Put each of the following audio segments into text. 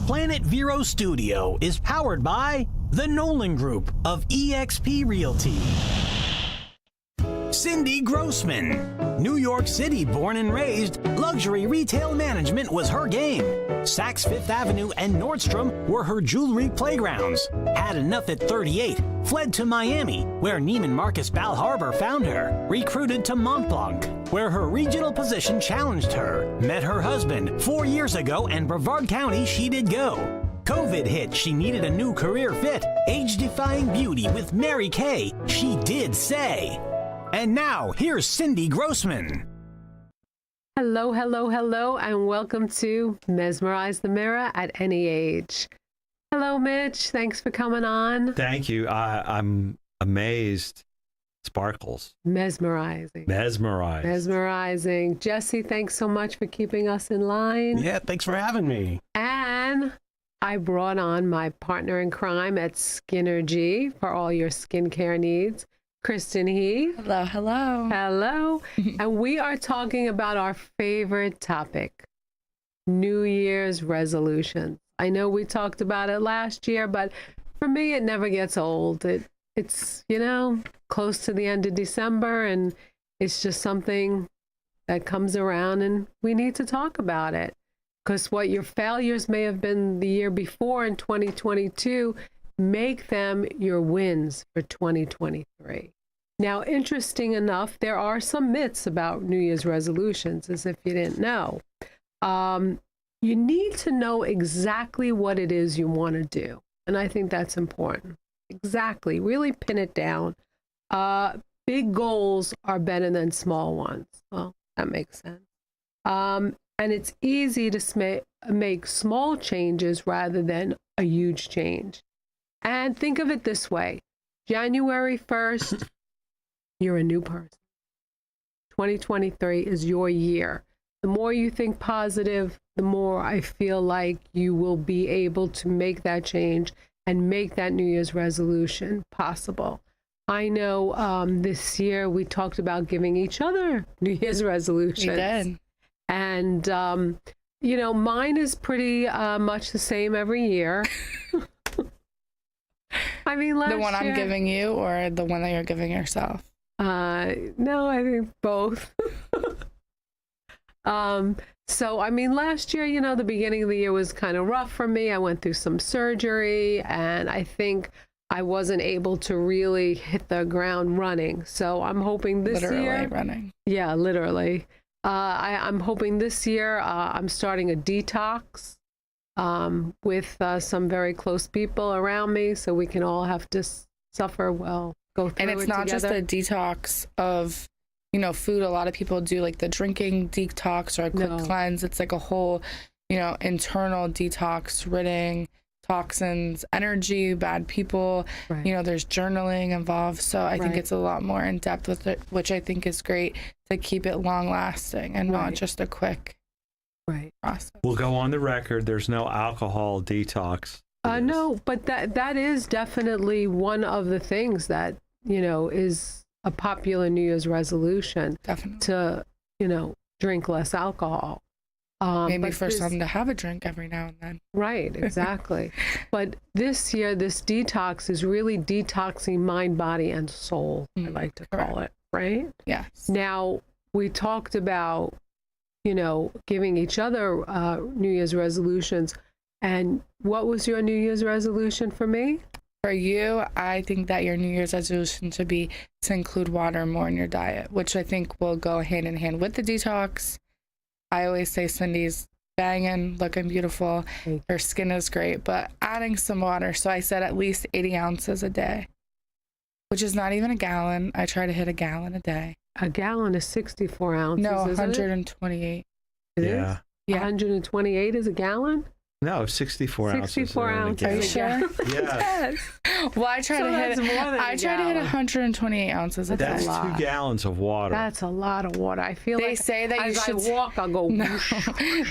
Planet Vero Studio is powered by the Nolan Group of eXp Realty. Cindy Grossman. New York City born and raised, luxury retail management was her game. Saks Fifth Avenue and Nordstrom were her jewelry playgrounds. Had enough at 38, fled to Miami, where Neiman Marcus Bal Harbour found her. Recruited to Mont Blanc, where her regional position challenged her. Met her husband 4 years ago, and Brevard County she did go. COVID hit, she needed a new career fit. Age-defying beauty with Mary Kay, she did say. And now, here's Cindy Grossman. Hello, hello, hello, and welcome to Mesmerize the Mirror at Any Age. Hello, Mitch. Thanks for coming on. Thank you. I'm amazed. Sparkles. Mesmerizing. Mesmerizing. Jesse, thanks so much for keeping us in line. Yeah, thanks for having me. And I brought on my partner in crime at Skinergy for all your skincare needs, Kristen He. Hello, hello. Hello. And we are talking about our favorite topic, New Year's resolutions. I know we talked about it last year, but for me, it never gets old. It's, close to the end of December, and it's just something that comes around, and we need to talk about it. Because what your failures may have been the year before in 2022, make them your wins for 2023. Now, interesting enough, there are some myths about New Year's resolutions, as if you didn't know. You need to know exactly what it is you want to do. And I think that's important. Exactly. Really pin it down. Big goals are better than small ones. Well, that makes sense. And it's easy to make small changes rather than a huge change. And think of it this way. January 1st, you're a new person. 2023 is your year. The more you think positive, the more I feel like you will be able to make that change and make that New Year's resolution possible. I know this year we talked about giving each other New Year's resolutions. We did. And, mine is pretty much the same every year. I mean, last year... The one I'm giving you or the one that you're giving yourself? No, I think both. Last year, the beginning of the year was kind of rough for me. I went through some surgery, and I think I wasn't able to really hit the ground running. So I'm hoping this year... Literally running. Yeah, literally. I'm hoping this year I'm starting a detox with some very close people around me, so we can all have to suffer well, go through it together. And it's not just a detox of, food. A lot of people do like the drinking detox or a quick cleanse. It's like a whole, internal detox, ridding toxins, energy, bad people. Right. There's journaling involved. So I think it's a lot more in depth with it, which I think is great to keep it long lasting and not just a quick process. We'll go on the record. There's no alcohol detox. No, but that is definitely one of the things that, is a popular New Year's resolution. Definitely. To, drink less alcohol. Maybe for some to have a drink every now and then. Right, exactly. But this year, this detox is really detoxing mind, body, and soul, I like to call it, right? Yes. Now, we talked about, giving each other New Year's resolutions. And what was your New Year's resolution for me? For you, I think that your New Year's resolution should be to include water more in your diet, which I think will go hand in hand with the detox. I always say Cindy's banging, looking beautiful. Her skin is great, but adding some water. So I said at least 80 ounces a day, which is not even a gallon. I try to hit a gallon a day. A gallon is 64 ounces, No, isn't 128. It Yeah. is? Yeah. 128 is a gallon? No, 64 ounces. 64 ounces. Are you sure? Yes. Well, I try to hit. I try to hit 128 ounces a day. That's 2 gallons of water. That's a lot of water. I feel They like say that you as should I walk, I'll go. No.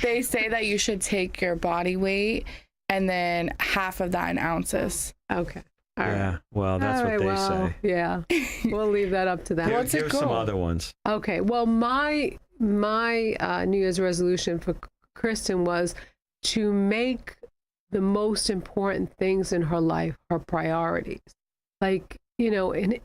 They say that you should take your body weight and then half of that in ounces. Okay. All yeah. right. Well, that's what they say. Yeah. We'll leave that up to them. What's it Give called? some other ones. Okay. Well, my New Year's resolution for Kristen was to make the most important things in her life, her priorities. Like, you know, in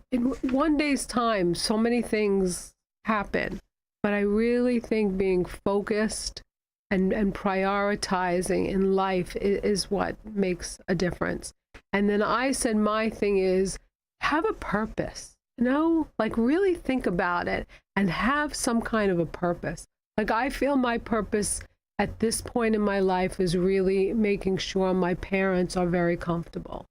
one day's time, so many things happen. But I really think being focused and prioritizing in life is what makes a difference. And then I said my thing is have a purpose, you know, like really think about it and have some kind of a purpose. Like I feel my purpose at this point in my life is really making sure my parents are very comfortable.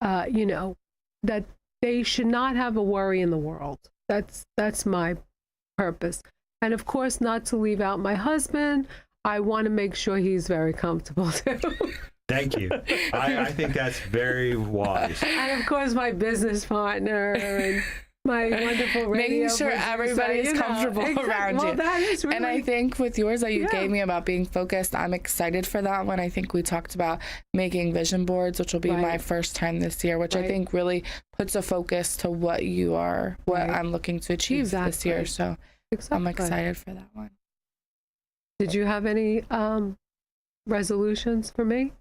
You know, that they should not have a worry in the world. That's my purpose. And of course, not to leave out my husband. I want to make sure he's very comfortable too. Thank you. I think that's very wise. And of course, my business partner and my wonderful radio making sure producer, everybody is comfortable around you. Well, that is really, and I think with yours that you gave me about being focused, I'm excited for that one. I think we talked about making vision boards, which will be my first time this year, which I think really puts a focus to what you are, what I'm looking to achieve this year. So I'm excited for that one. Did you have any resolutions for me?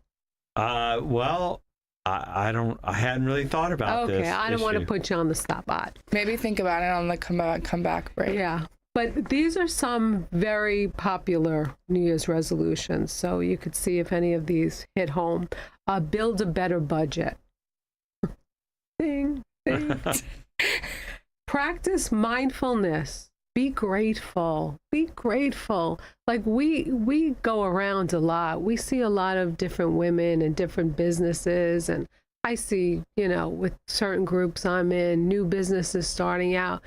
Well, I hadn't really thought about this. Okay, I don't want to put you on the spot. Maybe think about it on the comeback break. Yeah, but these are some very popular New Year's resolutions, so you could see if any of these hit home. Build a better budget. Ding, ding. Practice mindfulness. Be grateful. Be grateful. Like we go around a lot. We see a lot of different women and different businesses. And I see, you know, with certain groups I'm in, new businesses starting out.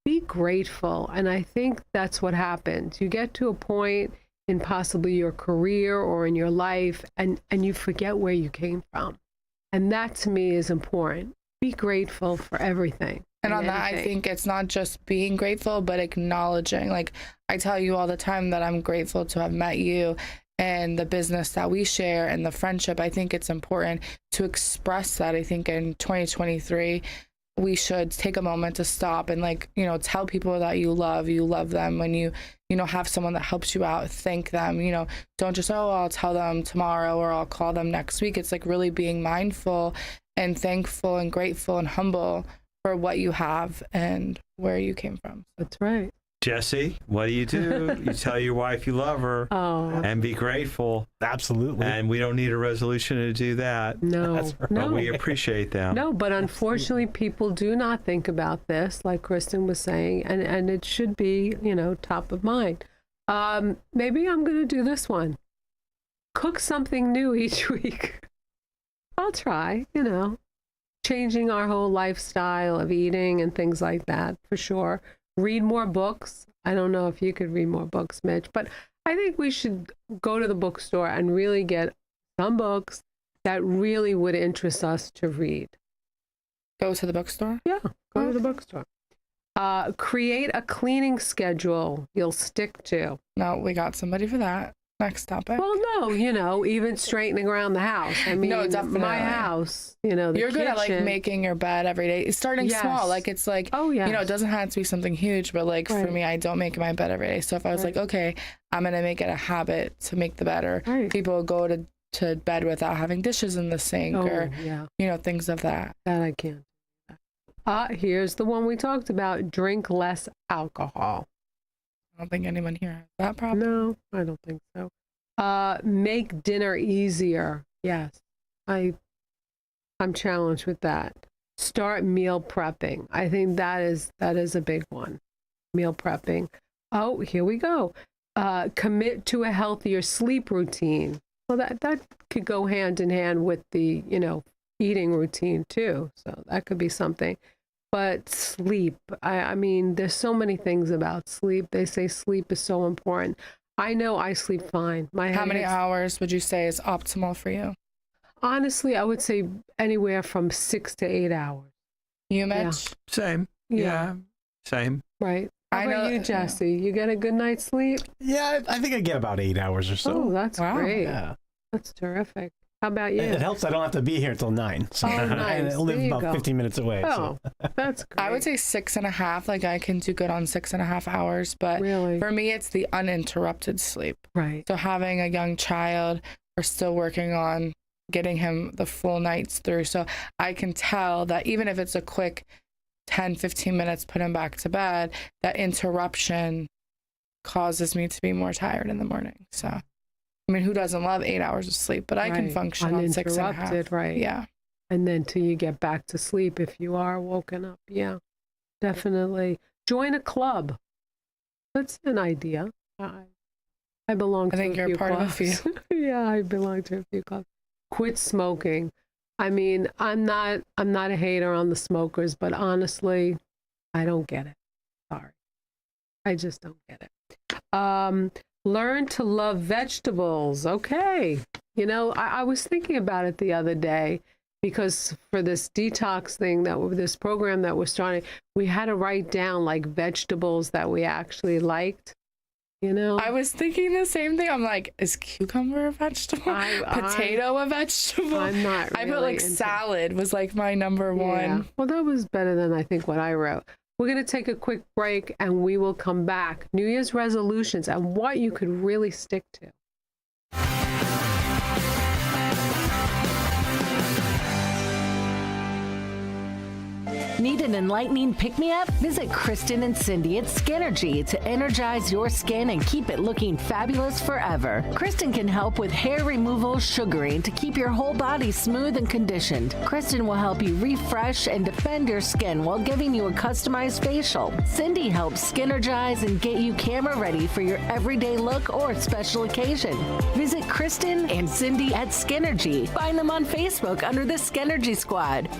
Be grateful. And I think that's what happens. You get to a point in possibly your career or in your life and you forget where you came from. And that to me is important. Be grateful for everything. And on that, I think it's not just being grateful, but acknowledging. Like I tell you all the time that I'm grateful to have met you and the business that we share and the friendship. I think it's important to express that. I think in 2023, we should take a moment to stop and like, you know, tell people that you love them. When you know, have someone that helps you out, thank them, you know, don't just, oh, I'll tell them tomorrow or I'll call them next week. It's like really being mindful and thankful and grateful and humble for what you have and where you came from. That's right. Jesse, what do? You tell your wife you love her and be grateful. Absolutely. And we don't need a resolution to do that. No, right. But no. we appreciate them. No, but unfortunately, people do not think about this, like Kristen was saying, and it should be, you know, top of mind. Maybe I'm going to do this one. Cook something new each week. I'll try, you know. Changing our whole lifestyle of eating and things like that, for sure. Read more books. I don't know if you could read more books, Mitch, but I think we should go to the bookstore and really get some books that really would interest us to read. Go to the bookstore? Yeah, go to the bookstore. Create a cleaning schedule you'll stick to. No, we got somebody for that. Next topic. Well, no, you know, even straightening around the house. I mean, no, definitely. My house, you know, the You're good kitchen. at like making your bed every day. Starting small, like it's like, you know, it doesn't have to be something huge, but like for me, I don't make my bed every day. So if I was like, okay, I'm going to make it a habit to make the bed, or people go to bed without having dishes in the sink or, you know, things of that. That I can't. Here's the one we talked about. Drink less alcohol. I don't think anyone here has that problem. No, I don't think so. Make dinner easier. Yes, I'm challenged with that. Start meal prepping. I think that is a big one. Meal prepping. Oh, here we go. Commit to a healthier sleep routine. Well, that could go hand in hand with the, you know, eating routine too. So that could be something. But sleep, I mean, there's so many things about sleep. They say sleep is so important. I know I sleep fine. How many hours would you say is optimal for you? Honestly, I would say anywhere from 6 to 8 hours. You, Mitch? Yeah. Same. Yeah. Same. Right. How about you, Jesse? You get a good night's sleep? Yeah, I think I get about 8 hours or so. Oh, that's great. Yeah. That's terrific. How about you? It helps I don't have to be here till 9. So nice. I live about 15 minutes away. Oh, so. That's great. I would say 6.5. Like I can do good on 6.5 hours, but for me, it's the uninterrupted sleep. Right. So having a young child, we're still working on getting him the full nights through. So I can tell that even if it's a quick 10, 15 minutes, put him back to bed, that interruption causes me to be more tired in the morning. So, I mean, who doesn't love 8 hours of sleep? But I can function on 6.5. Right. Yeah. And then till you get back to sleep if you are woken up. Yeah, definitely. Join a club. That's an idea. I belong to a few clubs. I think you're part of a few. Yeah, I belong to a few clubs. Quit smoking. I mean, I'm not a hater on the smokers, but honestly, I don't get it. Sorry. I just don't get it. Learn to love vegetables. Okay. You know, I was thinking about it the other day because for this detox thing this program that we're starting, we had to write down like vegetables that we actually liked. You know, I was thinking the same thing. I'm like, is cucumber a vegetable? Potato a vegetable? I'm not really I put like salad was like my number one. Well, that was better than I think what I wrote. We're going to take a quick break and we will come back. New Year's resolutions and what you could really stick to. Need an enlightening pick-me-up? Visit Kristen and Cindy at Skinergy to energize your skin and keep it looking fabulous forever. Kristen can help with hair removal, sugaring to keep your whole body smooth and conditioned. Kristen will help you refresh and defend your skin while giving you a customized facial. Cindy helps skinergize and get you camera ready for your everyday look or special occasion. Visit Kristen and Cindy at Skinergy. Find them on Facebook under the Skinergy Squad.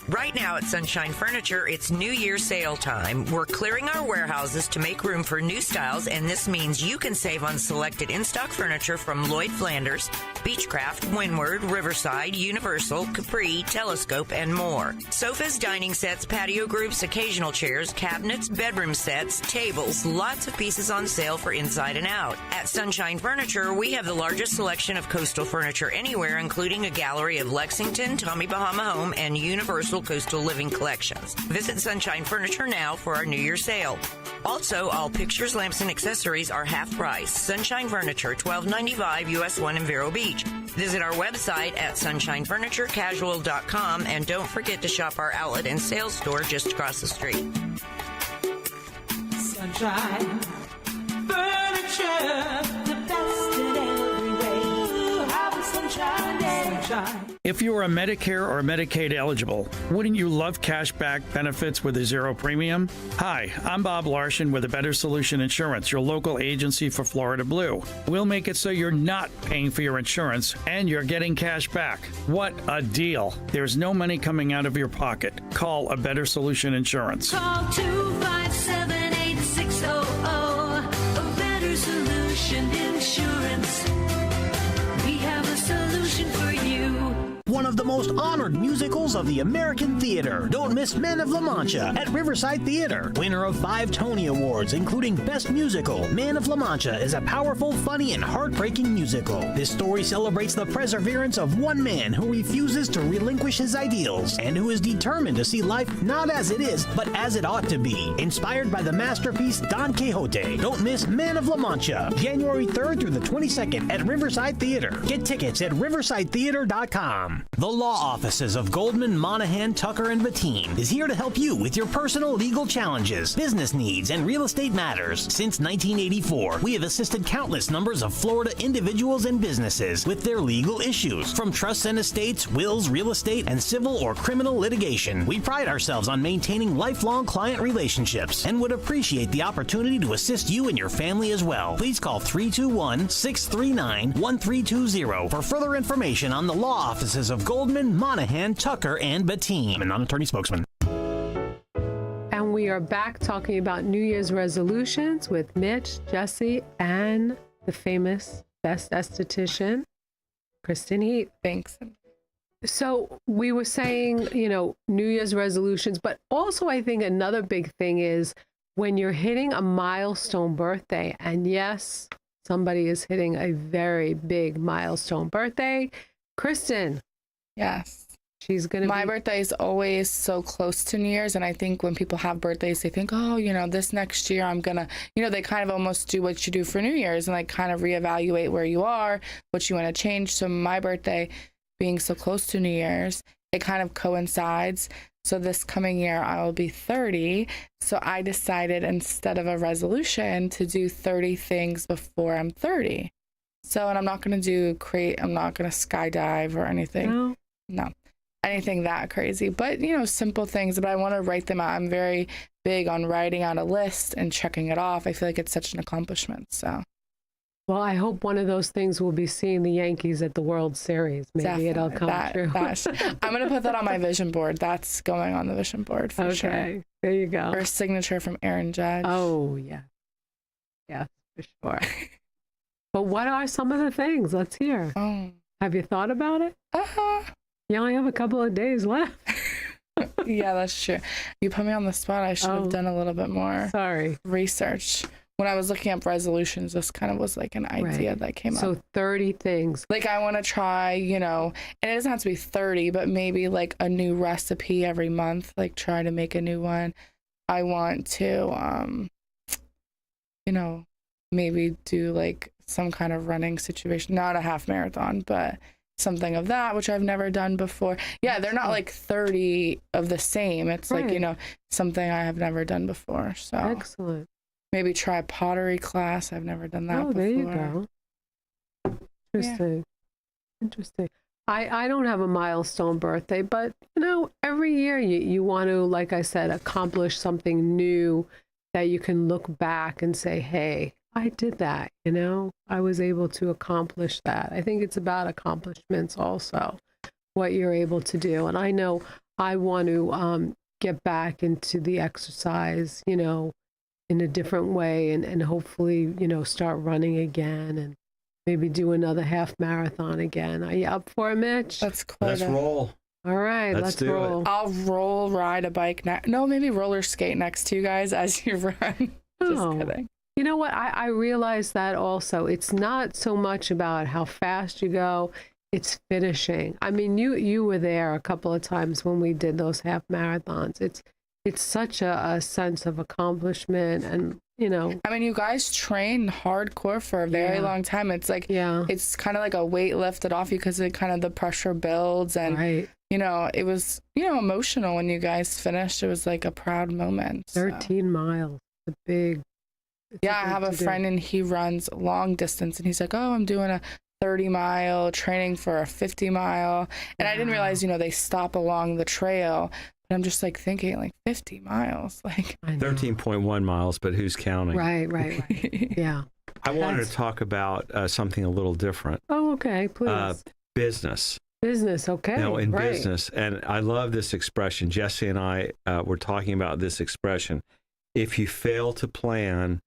Right now at Sunshine Furniture, it's New Year sale time. We're clearing our warehouses to make room for new styles, and this means you can save on selected in-stock furniture from Lloyd Flanders, Beechcraft, Windward, Riverside, Universal, Capri, Telescope, and more. Sofas, dining sets, patio groups, occasional chairs, cabinets, bedroom sets, tables, lots of pieces on sale for inside and out. At Sunshine Furniture, we have the largest selection of coastal furniture anywhere, including a gallery of Lexington, Tommy Bahama Home, and Universal Coastal Living collections. Visit Sunshine Furniture now for our New Year sale. Also, all pictures, lamps, and accessories are half price. Sunshine Furniture, $12.95 US 1 in Vero Beach. Visit our website at sunshinefurniturecasual.com and don't forget to shop our outlet and sales store just across the street. Sunshine Furniture, the best in every way. Have a sunshine day. Sunshine. If you are Medicare or Medicaid eligible, wouldn't you love cash back benefits with a zero premium? Hi, I'm Bob Larson with A Better Solution Insurance, your local agency for Florida Blue. We'll make it so you're not paying for your insurance and you're getting cash back. What a deal. There's no money coming out of your pocket. Call A Better Solution Insurance. Call 257-8600. A Better Solution Insurance. We have a solution for you. One of the most honored musicals of the American theater. Don't miss Men of La Mancha at Riverside Theater. Winner of 5 Tony Awards, including Best Musical, Man of La Mancha is a powerful, funny, and heartbreaking musical. This story celebrates the perseverance of one man who refuses to relinquish his ideals and who is determined to see life not as it is, but as it ought to be. Inspired by the masterpiece Don Quixote. Don't miss Man of La Mancha, January 3rd through the 22nd at Riverside Theater. Get tickets at riversidetheater.com. The law offices of Goldman, Monahan, Tucker, and Bettine is here to help you with your personal legal challenges, business needs, and real estate matters. Since 1984, we have assisted countless numbers of Florida individuals and businesses with their legal issues. From trusts and estates, wills, real estate, and civil or criminal litigation, we pride ourselves on maintaining lifelong client relationships and would appreciate the opportunity to assist you and your family as well. Please call 321-639-1320 for further information on the law offices of Goldman, Monahan, Tucker, and Bettine. I'm a non-attorney spokesman. And we are back talking about New Year's resolutions with Mitch, Jesse, and the famous best esthetician, Kristen Heath. Thanks. So we were saying, you know, New Year's resolutions, but also I think another big thing is when you're hitting a milestone birthday, and yes, somebody is hitting a very big milestone birthday. Kristen. Yes. she's going to My birthday is always so close to New Year's. And I think when people have birthdays, they think, oh, this next year I'm going to, they kind of almost do what you do for New Year's and like kind of reevaluate where you are, what you want to change. So my birthday being so close to New Year's, it kind of coincides. So this coming year, I will be 30. So I decided instead of a resolution to do 30 things before I'm 30. So, and I'm not going to I'm not going to skydive or anything. No, anything that crazy. But, simple things. But I want to write them out. I'm very big on writing out a list and checking it off. I feel like it's such an accomplishment. So. Well, I hope one of those things will be seeing the Yankees at the World Series. Maybe it'll come true. I'm going to put that on my vision board. That's going on the vision board for sure. Okay, there you go. Or a signature from Aaron Judge. Oh, yeah. Yeah, for sure. But what are some of the things? Let's hear. Oh. Have you thought about it? Uh-huh. You only have a couple of days left. Yeah, that's true. You put me on the spot. I should have done a little bit more research. When I was looking up resolutions, this kind of was like an idea that came up. So 30 things. Like I want to try, and it doesn't have to be 30, but maybe like a new recipe every month, like try to make a new one. I want to, maybe do like some kind of running situation, not a half marathon, but something of that, which I've never done before. Yeah, they're not like 30 of the same. It's like, something I have never done before. So excellent. Maybe try a pottery class. I've never done that before. There you go. Interesting. Yeah. Interesting. I don't have a milestone birthday, but, every year you want to, like I said, accomplish something new that you can look back and say, hey, I did that, I was able to accomplish that. I think it's about accomplishments also, what you're able to do. And I know I want to get back into the exercise, in a different way and hopefully, start running again and maybe do another half marathon again. Are you up for it, Mitch? Let's roll. All right, let's roll. I'll ride a bike maybe roller skate next to you guys as you run. Just kidding. You know what? I realized that also. It's not so much about how fast you go. It's finishing. I mean, you were there a couple of times when we did those half marathons. It's such a sense of accomplishment and, I mean, you guys train hardcore for a very long time. It's like, it's kind of like a weight lifted off you because it kind of the pressure builds and, it was, emotional when you guys finished. It was like a proud moment. 13 miles, I have a friend and he runs long distance and he's like, oh, I'm doing a 30-mile training for a 50-mile. And I didn't realize, they stop along the trail. But I'm just like thinking like 50 miles, like 13.1 miles, but who's counting? Right. Yeah. I wanted to talk about something a little different. Oh, okay, please. Business. Business, okay. In business, and I love this expression. Jesse and I were talking about this expression. If you fail to plan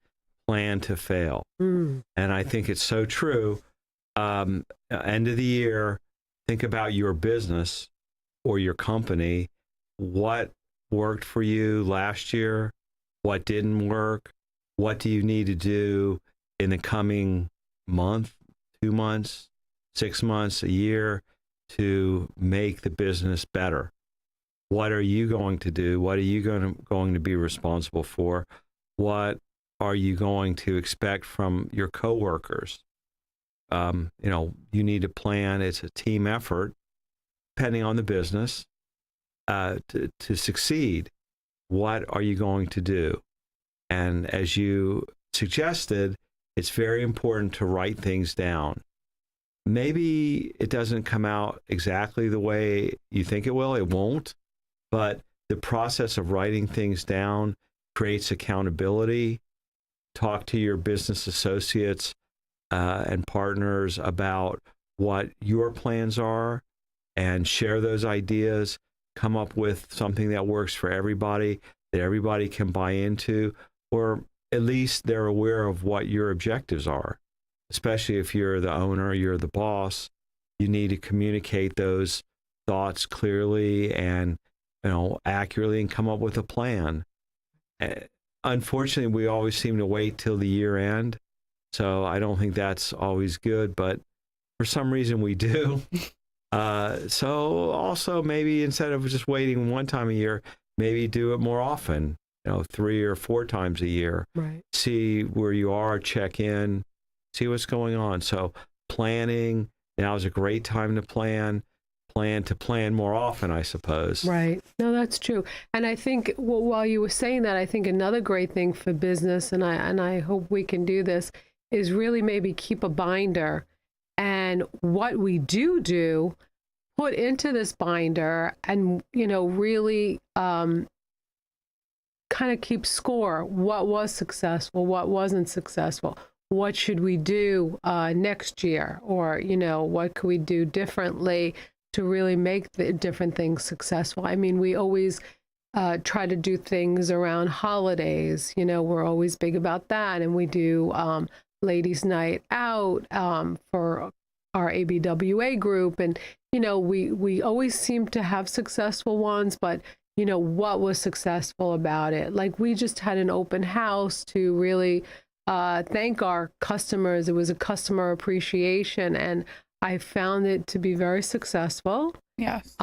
to fail. And I think it's so true. End of the year, think about your business or your company. What worked for you last year? What didn't work? What do you need to do in the coming month, 2 months, 6 months, a year to make the business better? What are you going to do? What are you going to be responsible for? What are you going to expect from your coworkers? You need to plan. It's a team effort, depending on the business. To succeed, what are you going to do? And as you suggested, it's very important to write things down. Maybe it doesn't come out exactly the way you think it will. It won't. But the process of writing things down creates accountability. Talk to your business associates and partners about what your plans are and share those ideas. Come up with something that works for everybody, that everybody can buy into, or at least they're aware of what your objectives are. Especially if you're the owner, you're the boss, you need to communicate those thoughts clearly and accurately and come up with a plan. Unfortunately, we always seem to wait till the year end, so I don't think that's always good, but for some reason we do. So also maybe instead of just waiting one time a year, maybe do it more often, 3 or 4 times a year. Right. See where you are, check in, see what's going on. So planning, now is a great time to plan more often, I suppose. Right. No, that's true. And I think while you were saying that, I think another great thing for business, and I hope we can do this, is really maybe keep a binder, and what we do put into this binder, and really kind of keep score. What was successful? What wasn't successful? What should we do next year? Or what could we do differently to really make the different things successful? I mean, we always try to do things around holidays. We're always big about that, and we do ladies' night out for our ABWA group, and we always seem to have successful ones, but what was successful about it? Like, we just had an open house to really thank our customers. It was a customer appreciation, and I found it to be very successful. Yes.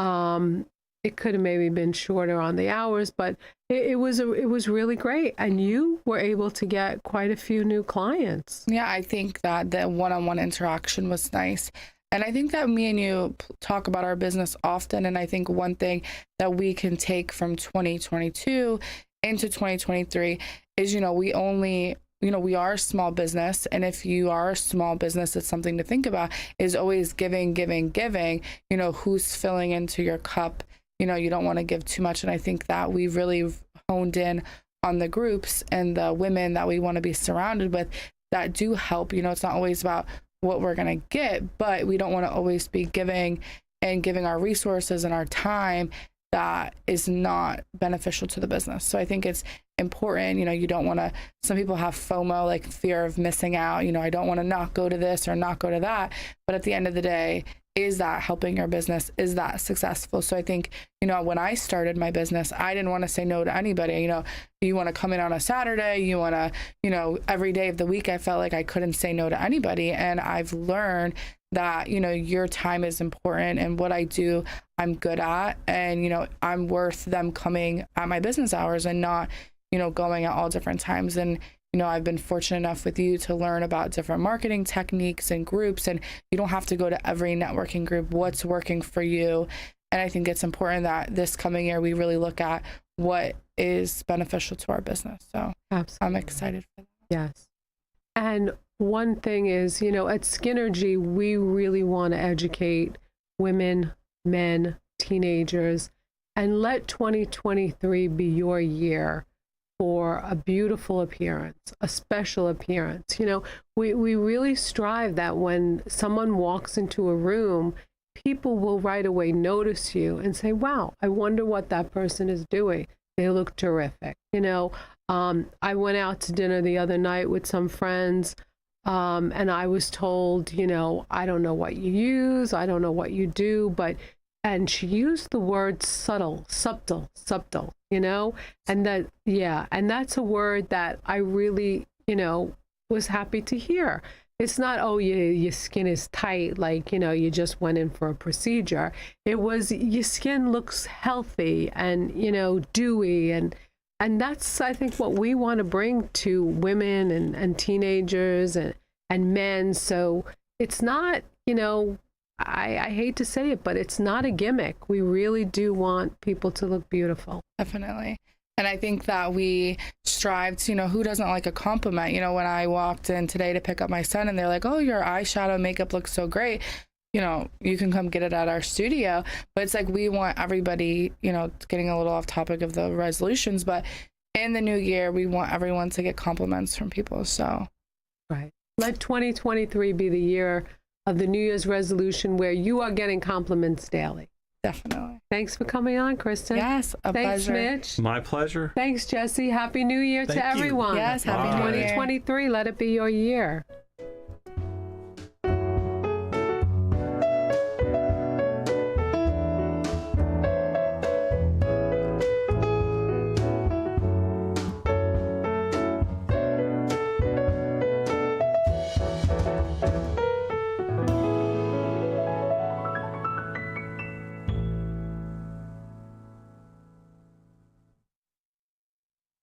It could have maybe been shorter on the hours, but it was really great. And you were able to get quite a few new clients. Yeah, I think that the one-on-one interaction was nice. And I think that me and you talk about our business often. And I think one thing that we can take from 2022 into 2023 is, we are a small business. And if you are a small business, it's something to think about, is always giving. Who's filling into your cup? You don't want to give too much. And I think that we really honed in on the groups and the women that we want to be surrounded with that do help. It's not always about what we're going to get, but we don't want to always be giving our resources and our time that is not beneficial to the business. So I think it's important, you don't want to, some people have FOMO, like fear of missing out. I don't want to not go to this or not go to that. But at the end of the day, is that helping your business? Is that successful? So I think, when I started my business, I didn't want to say no to anybody. You want to come in on a Saturday, you want to, every day of the week, I felt like I couldn't say no to anybody. And I've learned that, your time is important, and what I do, I'm good at. And, I'm worth them coming at my business hours and not, going at all different times. And, I've been fortunate enough with you to learn about different marketing techniques and groups, and you don't have to go to every networking group. What's working for you? And I think it's important that this coming year, we really look at what is beneficial to our business. So absolutely. I'm excited for that. Yes. And one thing is, at Skinergy, we really want to educate women, men, teenagers, and let 2023 be your year for a beautiful appearance, a special appearance. We really strive that when someone walks into a room, people will right away notice you and say, wow, I wonder what that person is doing. They look terrific. I went out to dinner the other night with some friends, and I was told, I don't know what you use, I don't know what you do, and she used the word subtle, and that's a word that I really, was happy to hear. It's not, oh, your skin is tight, like, you just went in for a procedure. It was, your skin looks healthy and, dewy. And that's, I think, what we want to bring to women and teenagers and men. So it's not, I hate to say it, but it's not a gimmick. We really do want people to look beautiful. Definitely. And I think that we strive to, who doesn't like a compliment? When I walked in today to pick up my son and they're like, oh, your eyeshadow makeup looks so great. You can come get it at our studio. But it's like, we want everybody, getting a little off topic of the resolutions, but in the new year, we want everyone to get compliments from people. So, right. Let 2023 be the year of the New Year's resolution where you are getting compliments daily. Definitely. Thanks for coming on, Kristen. Yes, a Thanks, pleasure. Mitch. My pleasure. Thanks, Jesse. Happy New Year to everyone. Yes, happy New Year. 2023, let it be your year.